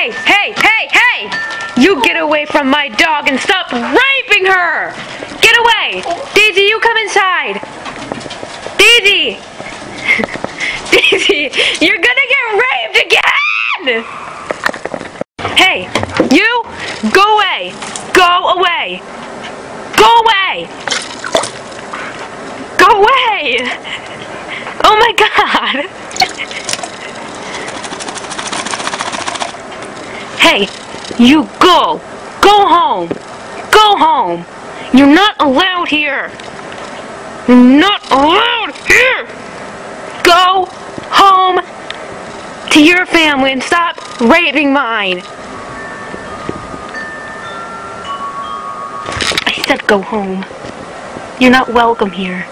Hey, hey, hey, hey! You get away from my dog and stop raping her! Get away! Daisy, you come inside! Daisy! Daisy, you're gonna get raped again! Hey, you! Go away! Go away! Go away! Go away! Oh my God! Hey, you go! Go home! Go home! You're not allowed here! You're not allowed here! Go home to your family and stop raping mine! I said go home. You're not welcome here.